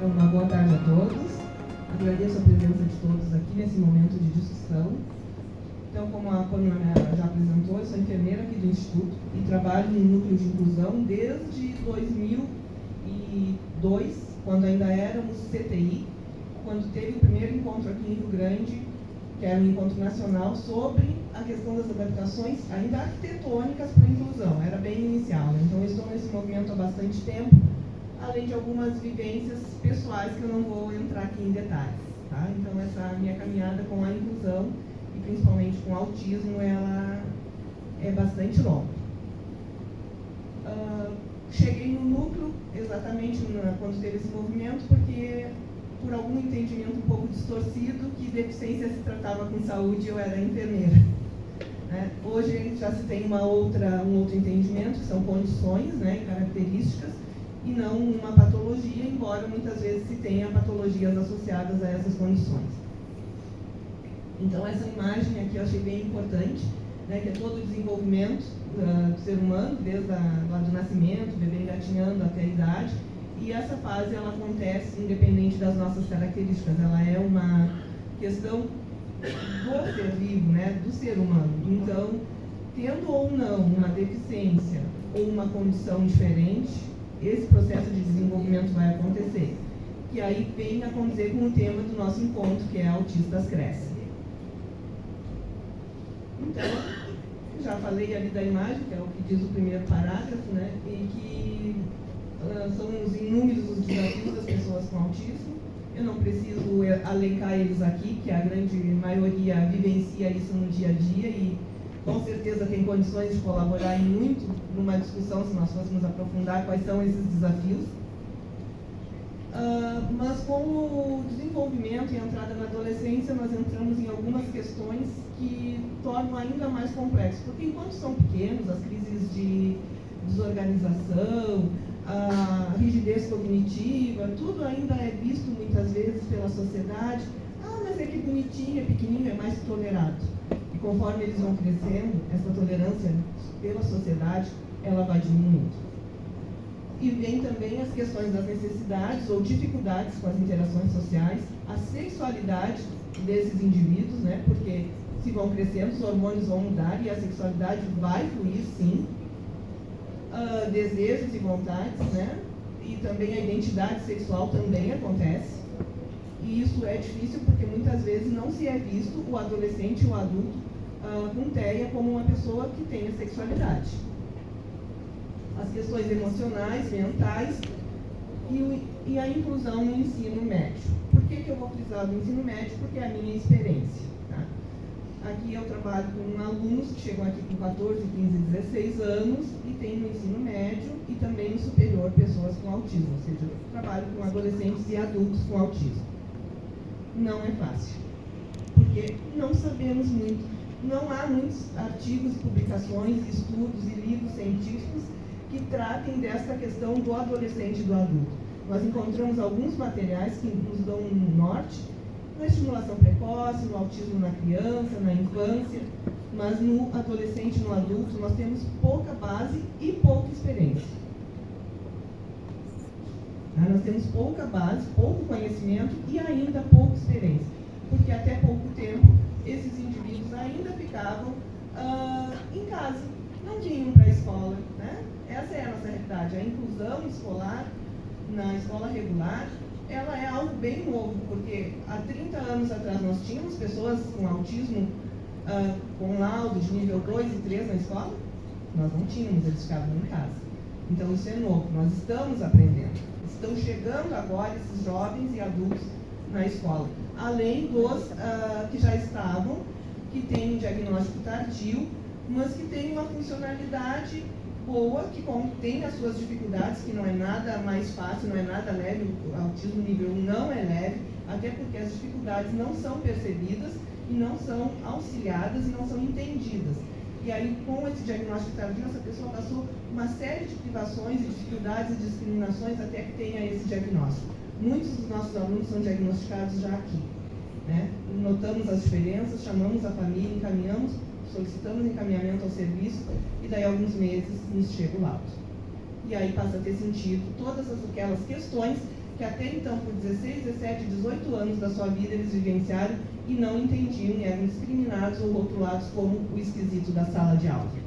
Então, uma boa tarde a todos. Agradeço a presença de todos aqui nesse momento de discussão. Então, como a Pamela já apresentou, eu sou enfermeira aqui do Instituto e trabalho no núcleo de inclusão desde 2002, quando ainda éramos CTI, quando teve o primeiro encontro aqui em Rio Grande, que era um encontro nacional sobre a questão das adaptações ainda arquitetônicas para a inclusão, era bem inicial. Então, eu estou nesse movimento há bastante tempo, além de algumas vivências pessoais que eu não vou entrar aqui em detalhes. Tá? Então, essa minha caminhada com a inclusão, e principalmente com o autismo, ela é bastante longa. Cheguei no núcleo exatamente quando teve esse movimento, porque por algum entendimento um pouco distorcido que deficiência se tratava com saúde, eu era enfermeira. Hoje já se tem um outro entendimento, que são condições, né, e características, e não uma patologia, embora muitas vezes se tenha patologias associadas a essas condições. Então, essa imagem aqui eu achei bem importante, né, que é todo o desenvolvimento do ser humano, desde lá do nascimento, o bebê engatinhando até a idade, e essa fase ela acontece independente das nossas características, ela é uma questão do ser vivo, né, do ser humano. Então, tendo ou não uma deficiência ou uma condição diferente, esse processo de desenvolvimento vai acontecer. E aí vem a condizer com o tema do nosso encontro, que é Autistas Crescem. Então, já falei ali da imagem, que é o que diz o primeiro parágrafo, né, e que são os inúmeros os desafios das pessoas com autismo. Eu não preciso alencar eles aqui, que a grande maioria vivencia isso no dia a dia e com certeza tem condições de colaborar muito numa discussão, se nós fôssemos aprofundar quais são esses desafios. Mas com o desenvolvimento e a entrada na adolescência, nós entramos em algumas questões que tornam ainda mais complexo, porque enquanto são pequenos, as crises de desorganização, a rigidez cognitiva, tudo ainda é visto muitas vezes pela sociedade. Mas é que bonitinho, é pequenininho, é mais tolerado. E conforme eles vão crescendo, essa tolerância pela sociedade, ela vai diminuindo. E vem também as questões das necessidades ou dificuldades com as interações sociais, a sexualidade desses indivíduos, né? Porque se vão crescendo, os hormônios vão mudar e a sexualidade vai fluir, sim. Desejos e vontades, né? E também a identidade sexual também acontece. E isso é difícil porque muitas vezes não se é visto o adolescente e o adulto com TEA como uma pessoa que tenha sexualidade. As questões emocionais, mentais e a inclusão no ensino médio. Por que eu vou frisar no ensino médio? Porque é a minha experiência. Tá? Aqui eu trabalho com alunos que chegam aqui com 14, 15, 16 anos e tem no ensino médio e também no superior pessoas com autismo, ou seja, eu trabalho com adolescentes e adultos com autismo. Não é fácil, porque não sabemos muito, não há muitos artigos, publicações, estudos e livros científicos que tratem desta questão do adolescente e do adulto. Nós encontramos alguns materiais que nos dão um norte, na estimulação precoce, no autismo na criança, na infância, mas no adolescente e no adulto nós temos pouca base e pouca experiência. Nós temos pouca base, pouco conhecimento e ainda pouca experiência, porque até pouco tempo esses indivíduos ainda ficavam em casa, não vinham para a escola, né? Essa é a nossa realidade. A inclusão escolar na escola regular, ela é algo bem novo, porque há 30 anos atrás nós tínhamos pessoas com autismo com laudo de nível 2 e 3 na escola? Nós não tínhamos, eles ficavam em casa. Então isso é novo, nós estamos aprendendo. Estão chegando agora esses jovens e adultos na escola, além dos que já estavam, que têm um diagnóstico tardio, mas que têm uma funcionalidade boa, que tem as suas dificuldades, que não é nada mais fácil, não é nada leve, o autismo nível 1 não é leve, até porque as dificuldades não são percebidas e não são auxiliadas e não são entendidas. E aí, com esse diagnóstico tardio, essa pessoa passou uma série de privações e dificuldades e discriminações até que tenha esse diagnóstico. Muitos dos nossos alunos são diagnosticados já aqui, né? Notamos as diferenças, chamamos a família, encaminhamos, solicitamos encaminhamento ao serviço e daí a alguns meses nos chega o laudo. E aí passa a ter sentido todas aquelas questões que até então, por 16, 17, 18 anos da sua vida, eles vivenciaram e não entendiam, e eram discriminados ou rotulados como o esquisito da sala de aula.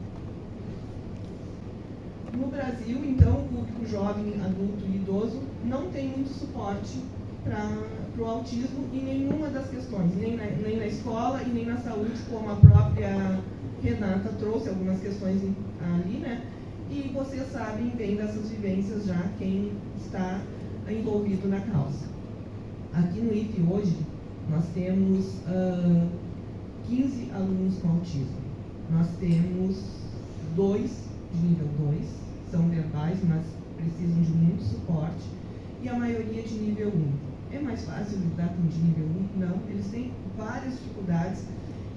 No Brasil, então, o público jovem, adulto e idoso não tem muito suporte para o autismo em nenhuma das questões, nem na escola e nem na saúde, como a própria Renata trouxe algumas questões ali, né? E vocês sabem bem dessas vivências já, quem está envolvido na causa. Aqui no IFE hoje, nós temos 15 alunos com autismo. Nós temos 2 de nível 2, são verbais, mas precisam de muito suporte, e a maioria de nível 1. É mais fácil lidar com de nível 1? Não, eles têm várias dificuldades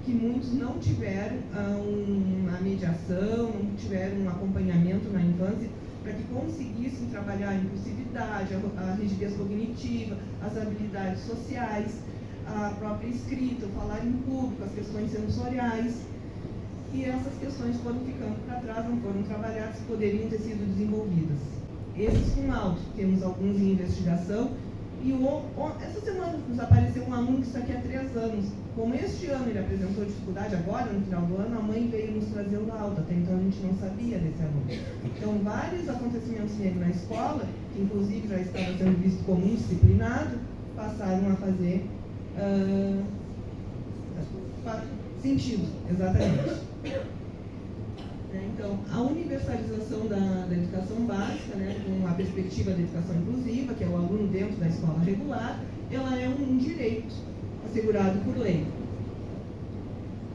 que muitos não tiveram uma mediação, não tiveram um acompanhamento na infância para que conseguissem trabalhar a impulsividade, a rigidez cognitiva, as habilidades sociais, a própria escrita, o falar em público, as questões sensoriais. E essas questões foram ficando para trás, não foram trabalhadas, poderiam ter sido desenvolvidas. Esses com alto, temos alguns em investigação, e essa semana nos apareceu um aluno que está aqui há 3 anos. Como este ano ele apresentou dificuldade, agora no final do ano, a mãe veio nos trazer o laudo, até então a gente não sabia desse aluno. Então, vários acontecimentos nele na escola, que inclusive já estava sendo visto como indisciplinado, passaram a fazer sentido, exatamente. Então, a universalização da educação básica, né, com a perspectiva da educação inclusiva, que é o aluno dentro da escola regular, ela é um direito assegurado por lei.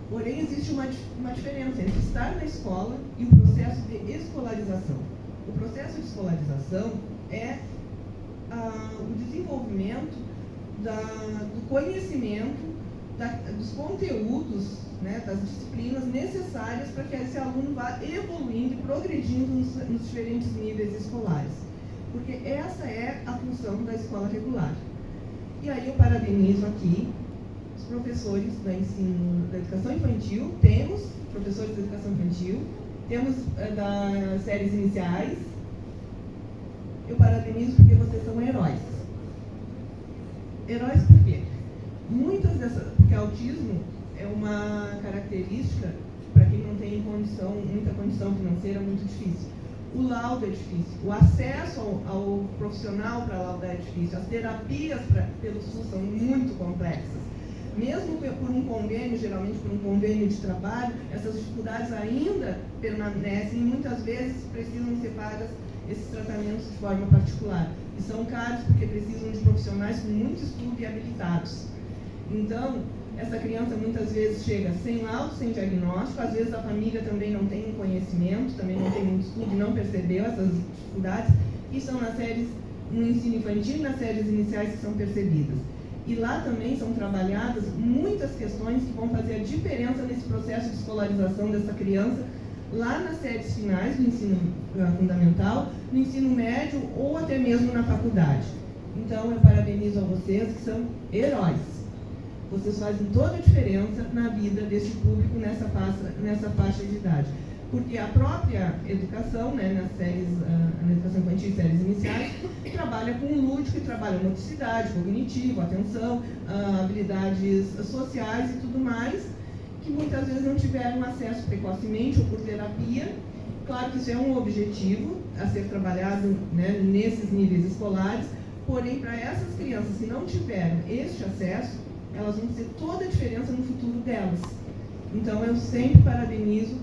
Porém, existe uma diferença entre estar na escola e o processo de escolarização. O processo de escolarização é o desenvolvimento do conhecimento, dos conteúdos, né, das disciplinas necessárias para que esse aluno vá evoluindo e progredindo nos diferentes níveis escolares. Porque essa é a função da escola regular. E aí eu parabenizo aqui os professores da educação infantil, temos professores da educação infantil, temos das séries iniciais. Eu parabenizo porque vocês são heróis. Heróis por quê? Porque autismo é uma característica, para quem não tem muita condição financeira, muito difícil. O laudo é difícil, o acesso ao profissional para laudar é difícil, as terapias pelo SUS são muito complexas. Mesmo por um convênio, geralmente por um convênio de trabalho, essas dificuldades ainda permanecem e muitas vezes precisam ser pagas esses tratamentos de forma particular. E são caros porque precisam de profissionais com muito estudo e habilitados. Então, essa criança muitas vezes chega sem laudo, sem diagnóstico, às vezes a família também não tem conhecimento, também não tem muito estudo e não percebeu essas dificuldades, e são no ensino infantil e nas séries iniciais que são percebidas. E lá também são trabalhadas muitas questões que vão fazer a diferença nesse processo de escolarização dessa criança, lá nas séries finais do ensino fundamental, no ensino médio ou até mesmo na faculdade. Então, eu parabenizo a vocês que são heróis. Vocês fazem toda a diferença na vida desse público nessa faixa de idade. Porque a própria educação, né, na educação infantil e séries iniciais, trabalha com o lúdico e trabalha motricidade, cognitivo, atenção, habilidades sociais e tudo mais, que muitas vezes não tiveram acesso precocemente ou por terapia. Claro que isso é um objetivo a ser trabalhado, né, nesses níveis escolares, porém, para essas crianças que não tiveram este acesso, elas vão ter toda a diferença no futuro delas. Então, eu sempre parabenizo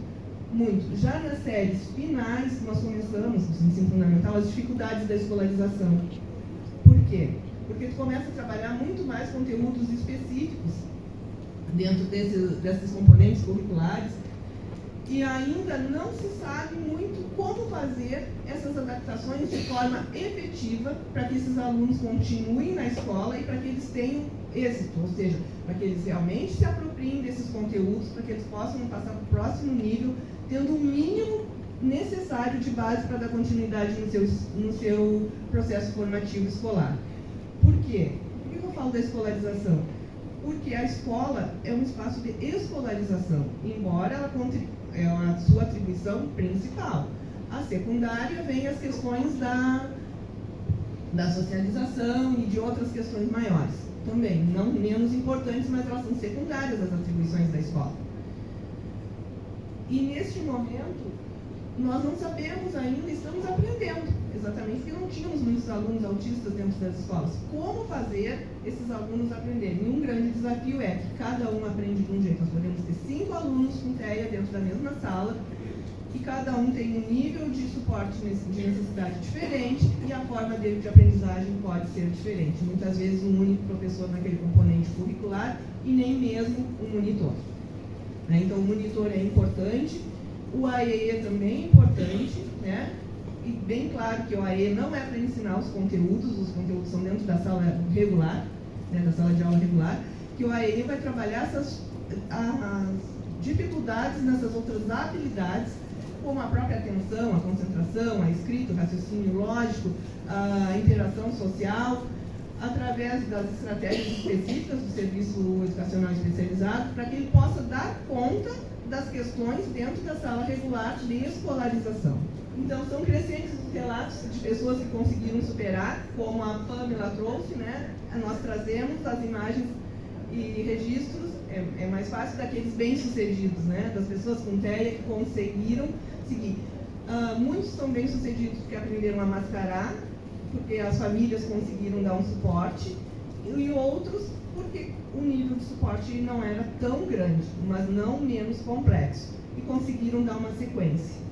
muito. Já nas séries finais, nós começamos, no ensino fundamental, as dificuldades da escolarização. Por quê? Porque tu começa a trabalhar muito mais conteúdos específicos dentro desses componentes curriculares e ainda não se sabe muito como fazer essas adaptações de forma efetiva para que esses alunos continuem na escola e para que eles tenham êxito, ou seja, para que eles realmente se apropriem desses conteúdos, para que eles possam passar para o próximo nível, tendo o mínimo necessário de base para dar continuidade no seu processo formativo escolar. Por quê? Por que eu falo da escolarização? Porque a escola é um espaço de escolarização, embora ela é a sua atribuição principal. A secundária vem as questões da socialização e de outras questões maiores. Também, não menos importantes, mas elas são secundárias às atribuições da escola. E neste momento, nós não sabemos ainda, estamos aprendendo, exatamente porque não tínhamos muitos alunos autistas dentro das escolas. Como fazer esses alunos aprenderem? E um grande desafio é que cada um aprende de um jeito. Nós podemos ter 5 alunos com TEA dentro da mesma sala, e cada um tem um nível de suporte de necessidade diferente, e a forma dele de aprendizagem pode ser diferente. Muitas vezes um único professor naquele componente curricular e nem mesmo um monitor. Então o monitor é importante, o AEE também é importante, né? E bem claro que o AEE não é para ensinar os conteúdos são dentro da sala regular, né, da sala de aula regular, que o AEE vai trabalhar as dificuldades nessas outras habilidades, como a própria atenção, a concentração, a escrita, o raciocínio lógico, a interação social, através das estratégias específicas do serviço educacional especializado, para que ele possa dar conta das questões dentro da sala regular de escolarização. Então, são crescentes os relatos de pessoas que conseguiram superar, como a Pamela trouxe, né? Nós trazemos as imagens e registros, é mais fácil daqueles bem-sucedidos, né? Das pessoas com TEA que conseguiram seguir. Muitos são bem-sucedidos porque aprenderam a mascarar, porque as famílias conseguiram dar um suporte, e outros porque o nível de suporte não era tão grande, mas não menos complexo, e conseguiram dar uma sequência.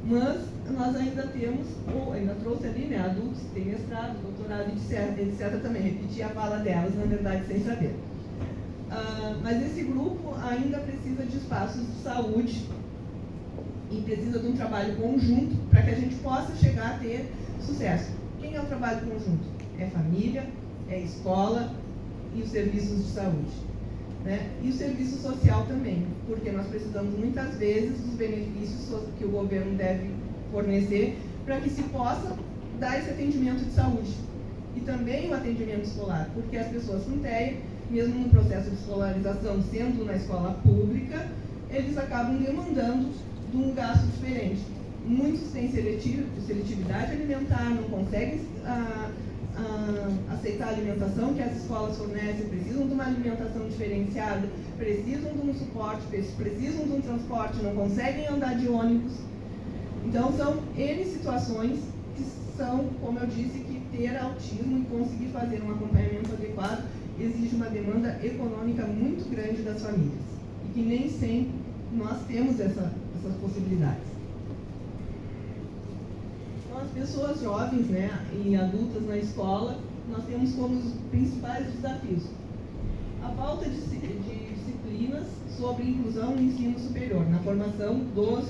Mas nós ainda temos, ou ainda trouxe ali, né, adultos que têm mestrado, doutorado, etc. também, repeti a fala delas, na verdade, sem saber. Mas esse grupo ainda precisa de espaços de saúde e precisa de um trabalho conjunto para que a gente possa chegar a ter sucesso. Quem é o trabalho conjunto? É família, é escola e os serviços de saúde, né? E o serviço social também, porque nós precisamos muitas vezes dos benefícios que o governo deve fornecer para que se possa dar esse atendimento de saúde. E também o atendimento escolar, porque as pessoas com TEA, mesmo no processo de escolarização, sendo na escola pública, eles acabam demandando de um gasto diferente. Muitos têm seletividade alimentar, não conseguem aceitar a alimentação que as escolas fornecem, precisam de uma alimentação diferenciada, precisam de um suporte, precisam de um transporte, não conseguem andar de ônibus. Então, são N situações que são, como eu disse, que ter autismo e conseguir fazer um acompanhamento adequado exige uma demanda econômica muito grande das famílias. E que nem sempre nós temos essas possibilidades. Então, as pessoas jovens, né, e adultas na escola, nós temos como os principais desafios a falta de disciplinas sobre inclusão no ensino superior, na formação dos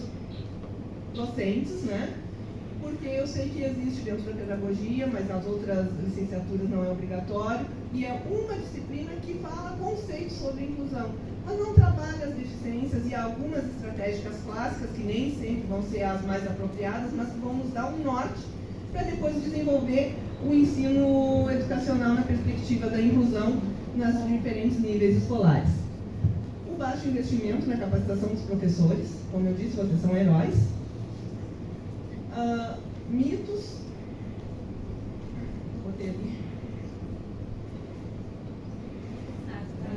docentes, né? Porque eu sei que existe dentro da pedagogia, mas nas outras licenciaturas não é obrigatório, e é uma disciplina que fala conceitos sobre inclusão, mas não trabalha as deficiências e algumas estratégias clássicas, que nem sempre vão ser as mais apropriadas, mas que vão nos dar um norte para depois desenvolver o ensino educacional na perspectiva da inclusão nas diferentes níveis escolares. O baixo investimento na capacitação dos professores, como eu disse, vocês são heróis. Mitos. Botei ali.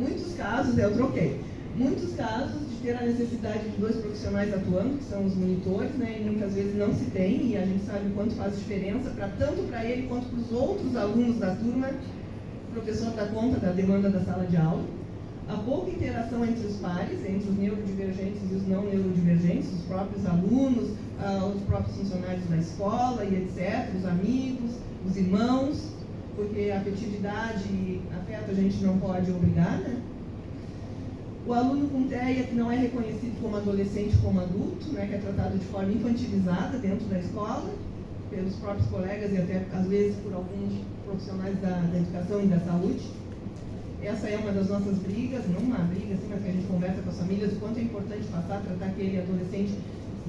Muitos casos, eu troquei. Muitos casos de ter a necessidade de 2 profissionais atuando, que são os monitores, né, e muitas vezes não se tem, e a gente sabe o quanto faz diferença, tanto para ele quanto para os outros alunos da turma. O professor dá conta da demanda da sala de aula. A pouca interação entre os pares, entre os neurodivergentes e os não neurodivergentes, os próprios alunos, os próprios funcionários da escola e etc., os amigos, os irmãos, porque a afetividade e afeto a gente não pode obrigar, né? O aluno com TEA que não é reconhecido como adolescente, como adulto, né, que é tratado de forma infantilizada dentro da escola, pelos próprios colegas e até, às vezes, por alguns profissionais da educação e da saúde. Essa é uma das nossas brigas, não uma briga, assim, mas que a gente conversa com as famílias, o quanto é importante passar a tratar aquele adolescente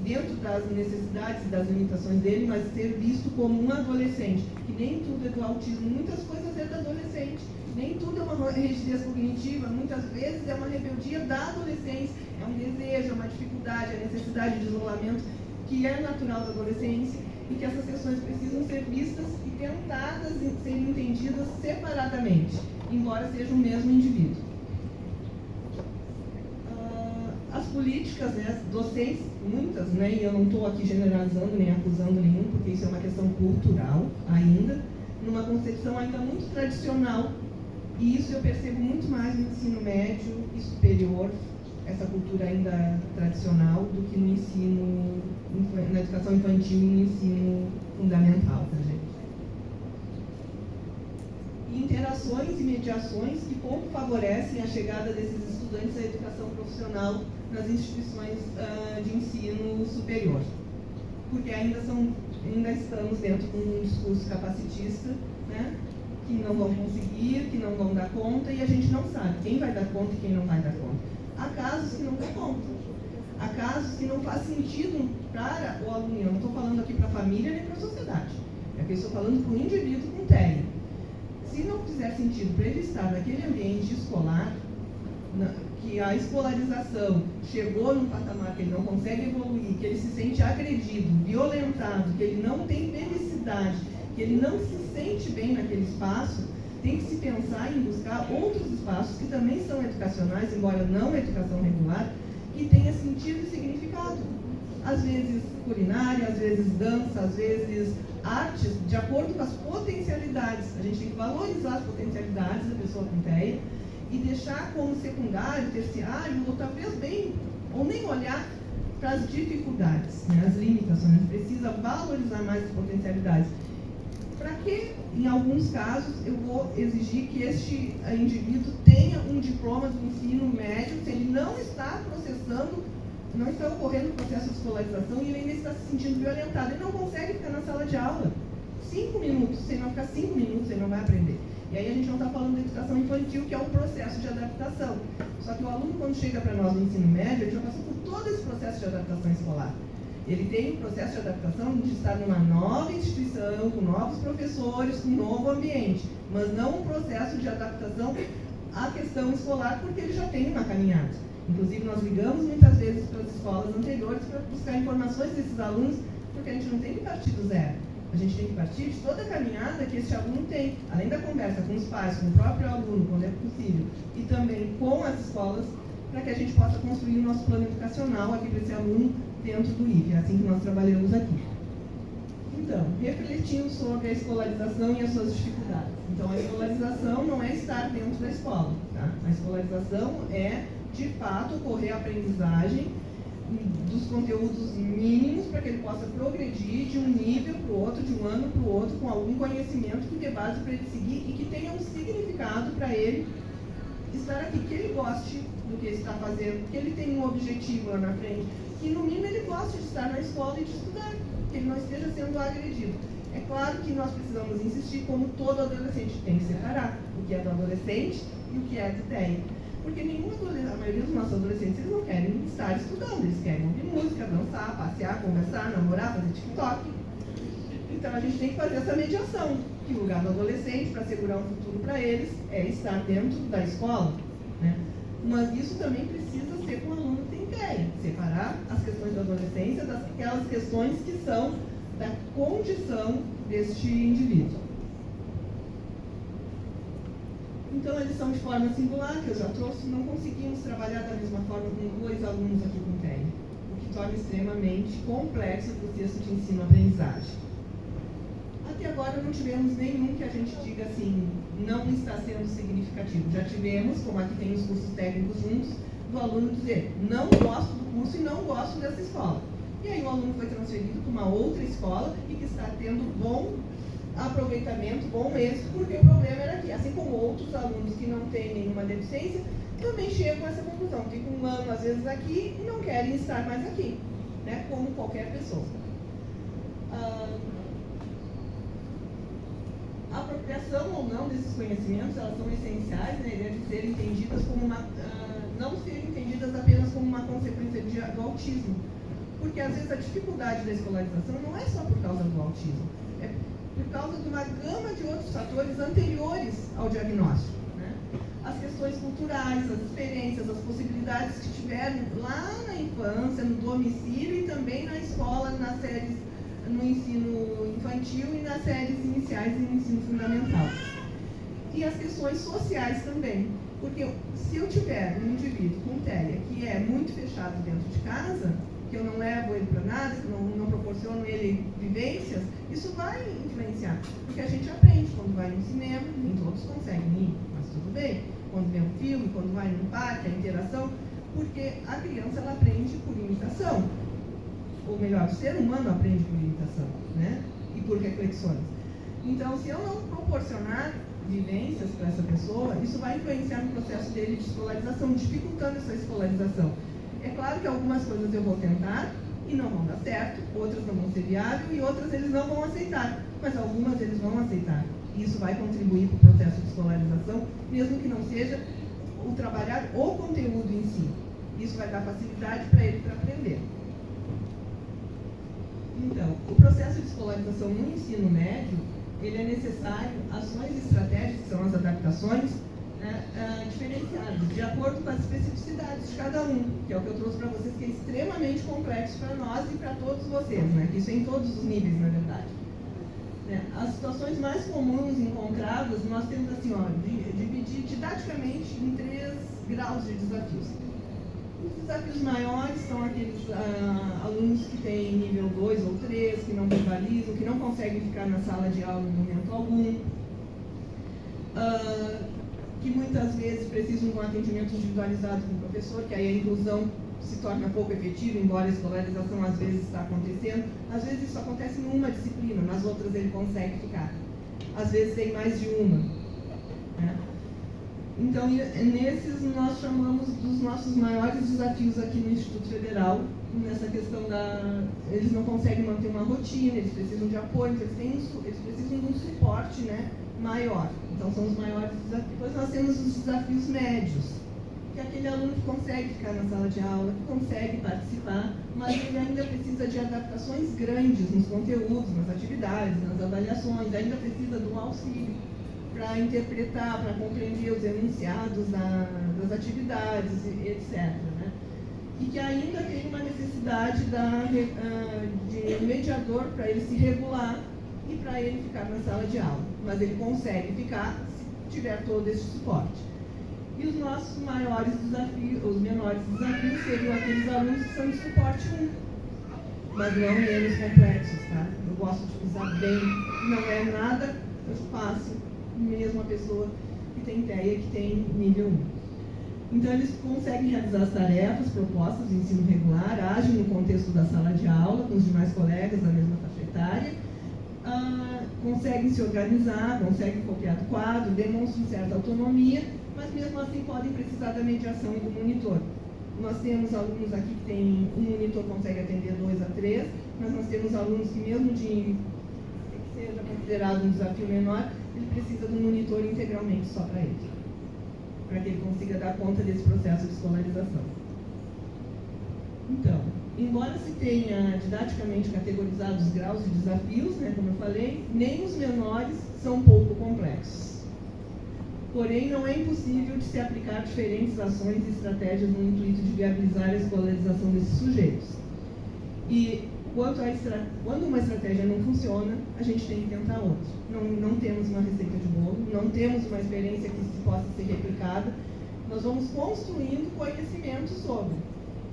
dentro das necessidades e das limitações dele, mas ser visto como um adolescente, que nem tudo é do autismo, muitas coisas é do adolescente, nem tudo é uma rigidez cognitiva, muitas vezes é uma rebeldia da adolescência, é um desejo, é uma dificuldade, é necessidade de isolamento. que é natural da adolescência e que essas questões precisam ser vistas e tentadas ser entendidas separadamente, embora seja o mesmo indivíduo. As políticas, né, as docentes, muitas, né, e eu não estou aqui generalizando nem acusando nenhum, porque isso é uma questão cultural ainda, numa concepção ainda muito tradicional, e isso eu percebo muito mais no ensino médio e superior, essa cultura ainda tradicional, do que no ensino, na educação infantil e no ensino fundamental, tá, gente? E interações e mediações que pouco favorecem a chegada desses estudantes à educação profissional nas instituições de ensino superior, porque ainda estamos dentro de um discurso capacitista, né, que não vão conseguir, que não vão dar conta, e a gente não sabe quem vai dar conta e quem não vai dar conta. Há casos que não dão conta, há casos que não faz sentido para o aluno. Eu não estou falando aqui para a família nem para a sociedade, eu estou falando para o indivíduo com TEA. Se não fizer sentido para ele estar naquele ambiente escolar, que a escolarização chegou num patamar que ele não consegue evoluir, que ele se sente agredido, violentado, que ele não tem felicidade, que ele não se sente bem naquele espaço, tem que se pensar em buscar outros espaços que também são educacionais, embora não educação regular, que tenha sentido e significado. Às vezes culinária, às vezes dança, às vezes artes, de acordo com as potencialidades. A gente tem que valorizar as potencialidades da pessoa com TEA e deixar como secundário, terciário, ou talvez ou nem olhar para as dificuldades, né, as limitações. A gente precisa valorizar mais as potencialidades. Para que, em alguns casos, eu vou exigir que este indivíduo tenha um diploma do ensino médio, se ele não está processando, não está ocorrendo o processo de escolarização e ele ainda está se sentindo violentado. Ele não consegue ficar na sala de aula 5 minutos, se ele não ficar 5 minutos, ele não vai aprender. E aí a gente não está falando da educação infantil, que é um processo de adaptação. Só que o aluno, quando chega para nós no ensino médio, ele já passou por todo esse processo de adaptação escolar. Ele tem um processo de adaptação de estar numa nova instituição, com novos professores, com um novo ambiente, mas não um processo de adaptação à questão escolar, porque ele já tem uma caminhada. Inclusive, nós ligamos muitas vezes para as escolas anteriores para buscar informações desses alunos, porque a gente não tem que partir do zero. A gente tem que partir de toda a caminhada que esse aluno tem, além da conversa com os pais, com o próprio aluno, quando é possível, e também com as escolas, para que a gente possa construir o nosso plano educacional aqui para esse aluno dentro do IFE. É assim que nós trabalhamos aqui. Então, refletindo sobre a escolarização e as suas dificuldades. Então, a escolarização não é estar dentro da escola, tá? A escolarização é, de fato, ocorrer a aprendizagem dos conteúdos mínimos para que ele possa progredir de um nível para o outro, de um ano para o outro, com algum conhecimento que dê base para ele seguir e que tenha um significado para ele estar aqui, que ele goste do que ele está fazendo, que ele tenha um objetivo lá na frente, que no mínimo ele goste de estar na escola e de estudar, que ele não esteja sendo agredido. É claro que nós precisamos insistir, como todo adolescente, tem que separar o que é do adolescente e o que é do TEA. Porque a maioria dos nossos adolescentes, eles não querem estar estudando, eles querem ouvir música, dançar, passear, conversar, namorar, fazer TikTok. Então a gente tem que fazer essa mediação, que o lugar do adolescente, para assegurar um futuro para eles, é estar dentro da escola, né? Mas isso também precisa ser com o aluno que tem TEA, separar as questões da adolescência daquelas questões que são da condição deste indivíduo. Então, eles são de forma singular, que eu já trouxe, não conseguimos trabalhar da mesma forma com 2 alunos aqui com TEA, o que torna extremamente complexo o processo de ensino-aprendizagem. Até agora não tivemos nenhum que a gente diga assim, não está sendo significativo. Já tivemos, como aqui tem os cursos técnicos juntos, do aluno dizer, não gosto do curso e não gosto dessa escola. E aí o aluno foi transferido para uma outra escola e que está tendo bom aproveitamento, bom êxito, porque o problema era aqui. Assim como outros alunos que não têm nenhuma deficiência, também chegam a essa conclusão. Ficam um ano, às vezes, aqui e não querem estar mais aqui, né? Como qualquer pessoa. A apropriação ou não desses conhecimentos, elas são essenciais, né? Devem ser entendidas como não serem entendidas apenas como uma consequência do autismo. Porque, às vezes, a dificuldade da escolarização não é só por causa do autismo. É por causa de uma gama de outros fatores anteriores ao diagnóstico, né? as questões culturais, as experiências, as possibilidades que tiveram lá na infância, no domicílio e também na escola, nas séries, no ensino infantil e nas séries iniciais e no ensino fundamental. E as questões sociais também, porque se eu tiver um indivíduo com TEA que é muito fechado dentro de casa, que eu não levo ele para nada, que não proporciono ele vivências, isso vai influenciar. Porque a gente aprende quando vai no cinema, nem todos conseguem ir, mas tudo bem. Quando vê um filme, quando vai num parque, a interação, porque a criança ela aprende por imitação. Ou melhor, o ser humano aprende por imitação, né? E por reflexões. Então, se eu não proporcionar vivências para essa pessoa, isso vai influenciar no processo dele de escolarização, dificultando essa escolarização. É claro que algumas coisas eu vou tentar e não vão dar certo, outras não vão ser viáveis e outras eles não vão aceitar, mas algumas eles vão aceitar. E isso vai contribuir para o processo de escolarização, mesmo que não seja o trabalhar o conteúdo em si. Isso vai dar facilidade para ele para aprender. Então, o processo de escolarização no ensino médio, ele é necessário ações e estratégias, que são as adaptações, diferenciadas, de acordo com as especificidades de cada um, que é o que eu trouxe para vocês, que é extremamente complexo para nós e para todos vocês, né? Que isso é em todos os níveis, na verdade. As situações mais comuns encontradas, nós temos assim, dividir didaticamente em 3 graus de desafios. Os desafios maiores são aqueles alunos que têm nível 2 ou 3, que não verbalizam, que não conseguem ficar na sala de aula em momento algum, que muitas vezes precisam de um atendimento individualizado com o professor, que aí a inclusão se torna pouco efetiva, embora a escolarização às vezes está acontecendo. Às vezes isso acontece em uma disciplina, nas outras ele consegue ficar. Às vezes tem mais de uma, né? Então, nesses nós chamamos dos nossos maiores desafios aqui no Instituto Federal, nessa questão eles não conseguem manter uma rotina, eles precisam de apoio, eles precisam de um suporte, né, maior. Então, são os maiores desafios. Depois nós temos os desafios médios, que é aquele aluno que consegue ficar na sala de aula, que consegue participar, mas ele ainda precisa de adaptações grandes nos conteúdos, nas atividades, nas avaliações, ainda precisa de um auxílio para interpretar, para compreender os enunciados das atividades, etc., né? E que ainda tem uma necessidade de mediador para ele se regular e para ele ficar na sala de aula. Mas ele consegue ficar se tiver todo esse suporte. E os nossos maiores desafios, os menores desafios, seriam aqueles alunos que são de suporte 1, mas não menos complexos, tá? Eu gosto de usar bem, não é nada fácil, mesmo a pessoa que tem TEA, que tem nível 1. Então, eles conseguem realizar as tarefas propostas de ensino regular, agem no contexto da sala de aula, com os demais colegas da mesma faixa etária, conseguem se organizar, conseguem copiar do quadro, demonstram certa autonomia, mas mesmo assim podem precisar da mediação e do monitor. Nós temos alunos aqui que tem um monitor consegue atender 2 a 3, mas nós temos alunos que mesmo que seja considerado um desafio menor, ele precisa de um monitor integralmente só para ele, para que ele consiga dar conta desse processo de escolarização. Então, embora se tenha didaticamente categorizado os graus de desafios, né, como eu falei, nem os menores são pouco complexos. Porém, não é impossível de se aplicar diferentes ações e estratégias no intuito de viabilizar a escolarização desses sujeitos. E quando uma estratégia não funciona, a gente tem que tentar outra. Não temos uma receita de bolo, não temos uma experiência que se possa ser replicada. Nós vamos construindo conhecimento sobre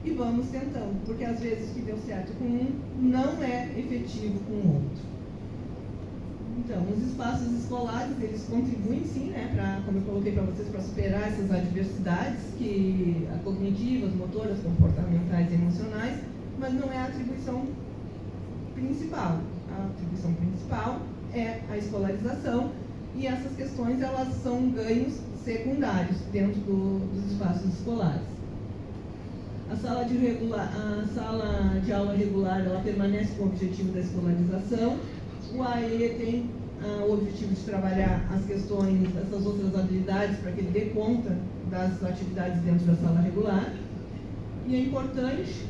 e vamos tentando, porque às vezes o que deu certo com um não é efetivo com o outro. Então, os espaços escolares, eles contribuem sim, né, como eu coloquei para vocês, para superar essas adversidades cognitivas, motoras, comportamentais e emocionais, mas não é a atribuição principal. A atribuição principal é a escolarização, e essas questões elas são ganhos secundários dentro dos espaços escolares. A sala de aula regular ela permanece com o objetivo da escolarização. O AE tem o objetivo de trabalhar as questões, essas outras habilidades, para que ele dê conta das atividades dentro da sala regular. E é importante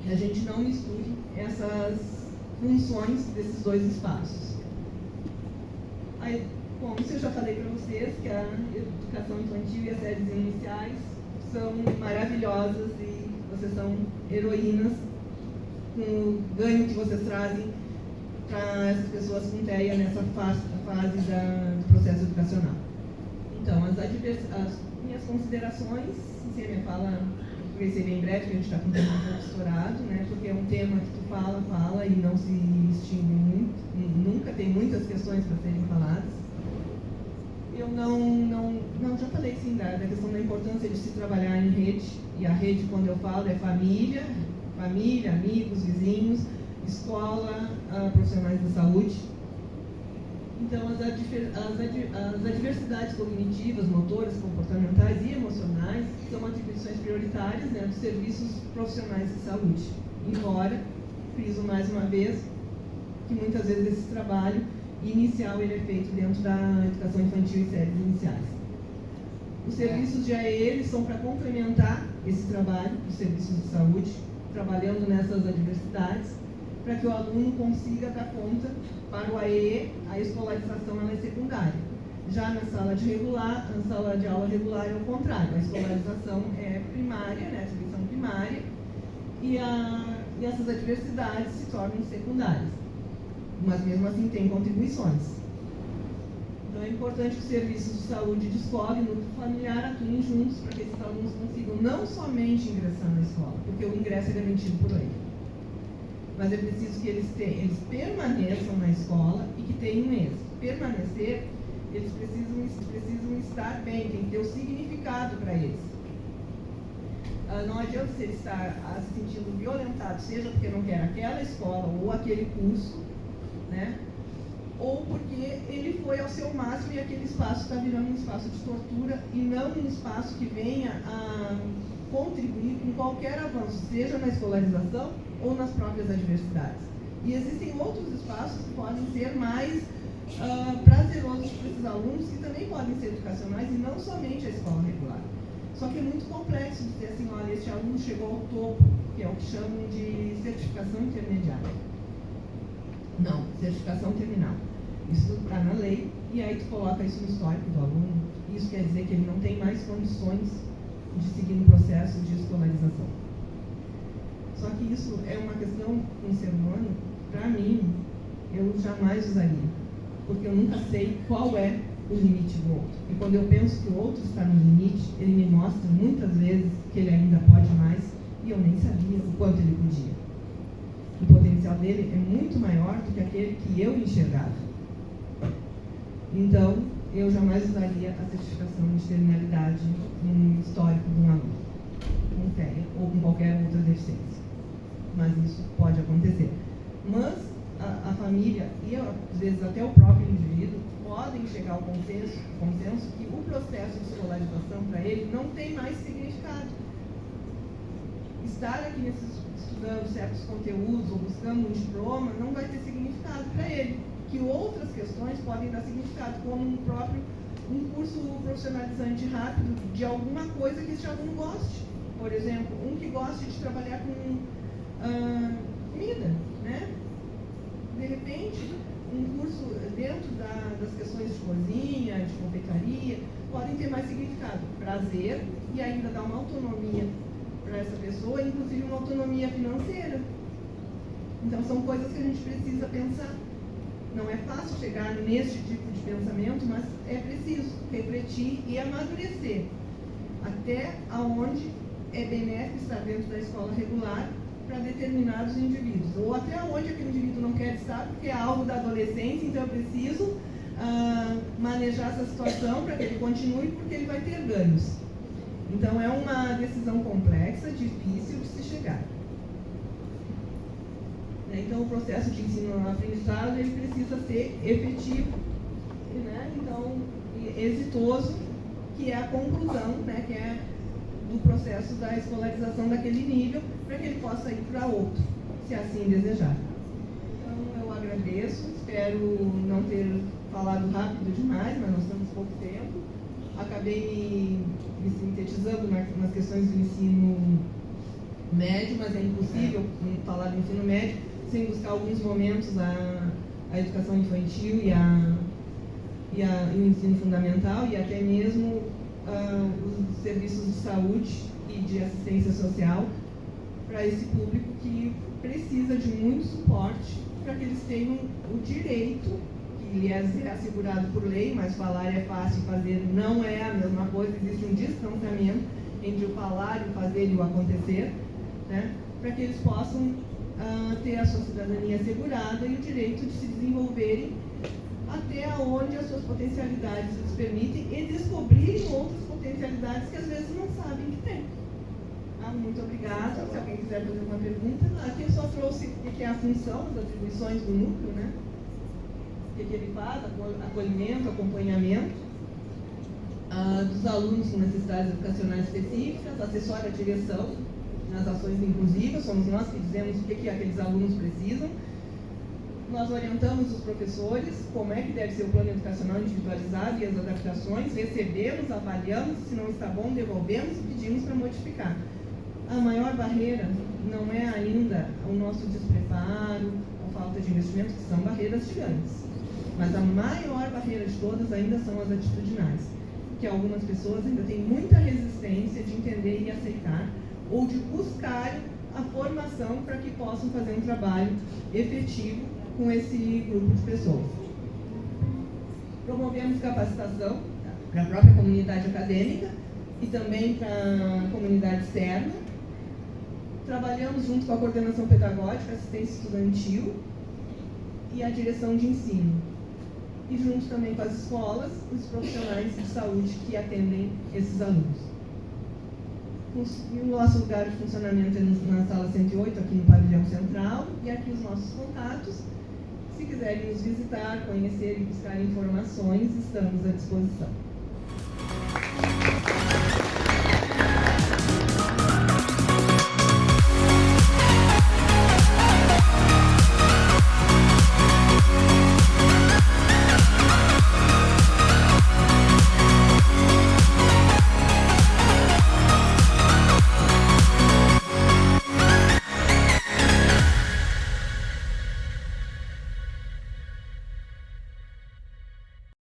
que a gente não misture essas funções desses 2 espaços. Aí, bom, isso eu já falei para vocês, que a educação infantil e as séries iniciais são maravilhosas e vocês são heroínas com o ganho que vocês trazem para essas pessoas com TEA nessa fase do processo educacional. Então, as minhas considerações, se a minha fala vai ser bem breve, porque a gente está com o tempo um pouco estourado, né? Porque é um tema que tu fala e não se extingue muito, nunca tem muitas questões para serem faladas. Eu não já falei sim da questão da importância de se trabalhar em rede, e a rede, quando eu falo, é família, amigos, vizinhos, escola, profissionais da saúde. Então, as adversidades cognitivas, motoras, comportamentais e emocionais são atribuições prioritárias, né, dos serviços profissionais de saúde. Embora, friso mais uma vez, que muitas vezes esse trabalho inicial ele é feito dentro da educação infantil e séries iniciais. Os serviços de AE eles são para complementar esse trabalho dos serviços de saúde, trabalhando nessas adversidades, para que o aluno consiga dar conta. Para o AE, a escolarização ela é secundária. Já na sala de aula regular é o contrário, a escolarização é primária, né, a atribuição primária, e essas adversidades se tornam secundárias. Mas mesmo assim tem contribuições. Então é importante que os serviços de saúde de escola e núcleo familiar atuem juntos para que esses alunos consigam não somente ingressar na escola, porque o ingresso é garantido por lei, mas é preciso que eles permaneçam na escola e que tenham êxito. Permanecer, eles precisam estar bem, tem que ter o significado para eles. Não adianta se ele estar se sentindo violentado, seja porque não quer aquela escola ou aquele curso, né? Ou porque ele foi ao seu máximo e aquele espaço está virando um espaço de tortura e não um espaço que venha a contribuir com qualquer avanço, seja na escolarização ou nas próprias adversidades. E existem outros espaços que podem ser mais prazerosos para esses alunos, que também podem ser educacionais e não somente a escola regular. Só que é muito complexo dizer assim, olha, este aluno chegou ao topo, que é o que chamam de certificação intermediária. Não, certificação terminal. Isso está na lei, e aí tu coloca isso no histórico do aluno. Isso quer dizer que ele não tem mais condições de seguir no processo de escolarização. Só que isso é uma questão com o ser humano, para mim, eu jamais usaria, porque eu nunca sei qual é o limite do outro. E quando eu penso que o outro está no limite, ele me mostra muitas vezes que ele ainda pode mais, e eu nem sabia o quanto ele podia. O potencial dele é muito maior do que aquele que eu enxergava. Então, eu jamais usaria a certificação de terminalidade no histórico de um aluno, com TEA ou com qualquer outra deficiência. Mas isso pode acontecer. Mas a família e, às vezes, até o próprio indivíduo podem chegar ao consenso que o processo de escolarização para ele não tem mais significado. Estar aqui estudando certos conteúdos ou buscando um diploma não vai ter significado para ele. Que outras questões podem dar significado, como um curso profissionalizante rápido de alguma coisa que esse aluno goste. Por exemplo, um que goste de trabalhar com comida, né? De repente, um curso dentro das questões de cozinha, de confeitaria, podem ter mais significado, prazer, e ainda dar uma autonomia para essa pessoa, inclusive uma autonomia financeira. Então, são coisas que a gente precisa pensar. Não é fácil chegar neste tipo de pensamento, mas é preciso refletir e amadurecer até aonde é benéfico estar dentro da escola regular para determinados indivíduos, ou até onde aquele indivíduo não quer estar, porque é algo da adolescência, então eu preciso manejar essa situação para que ele continue, porque ele vai ter ganhos. Então é uma decisão complexa, difícil de se chegar. Então o processo de ensino-aprendizado ele precisa ser efetivo, né? Então, exitoso, que é a conclusão, né? Que é do processo da escolarização daquele nível, para que ele possa ir para outro, se assim desejar. Então, eu agradeço, espero não ter falado rápido demais, mas nós temos pouco tempo. Acabei me sintetizando nas questões do ensino médio, mas é impossível falar do ensino médio sem buscar alguns momentos a educação infantil e o ensino fundamental, e até mesmo os serviços de saúde e de assistência social para esse público que precisa de muito suporte para que eles tenham o direito, que lhes é assegurado por lei, mas falar é fácil, fazer não é a mesma coisa, existe um distanciamento entre o falar, o fazer e o acontecer, né? Para que eles possam ter a sua cidadania assegurada e o direito de se desenvolverem até onde as suas potencialidades lhes permitem e descobrirem outras potencialidades que às vezes não sabem que têm. Muito obrigada. Se alguém quiser fazer uma pergunta, aqui eu só trouxe o que é a função, as atribuições do núcleo, né? O que ele faz, acolhimento, acompanhamento dos alunos com necessidades educacionais específicas, assessora a direção nas ações inclusivas, somos nós que dizemos o que aqueles alunos precisam. Nós orientamos os professores como é que deve ser o plano educacional individualizado e as adaptações, recebemos, avaliamos, se não está bom, devolvemos e pedimos para modificar. A maior barreira não é ainda o nosso despreparo, a falta de investimento, que são barreiras gigantes. Mas a maior barreira de todas ainda são as atitudinais, que algumas pessoas ainda têm muita resistência de entender e aceitar, ou de buscar a formação para que possam fazer um trabalho efetivo com esse grupo de pessoas. Promovemos capacitação para a própria comunidade acadêmica e também para a comunidade externa. Trabalhamos junto com a coordenação pedagógica, assistência estudantil e a direção de ensino. E junto também com as escolas, os profissionais de saúde que atendem esses alunos. E o nosso lugar de funcionamento é na sala 108, aqui no pavilhão central, e aqui os nossos contatos. Se quiserem nos visitar, conhecer e buscar informações, estamos à disposição.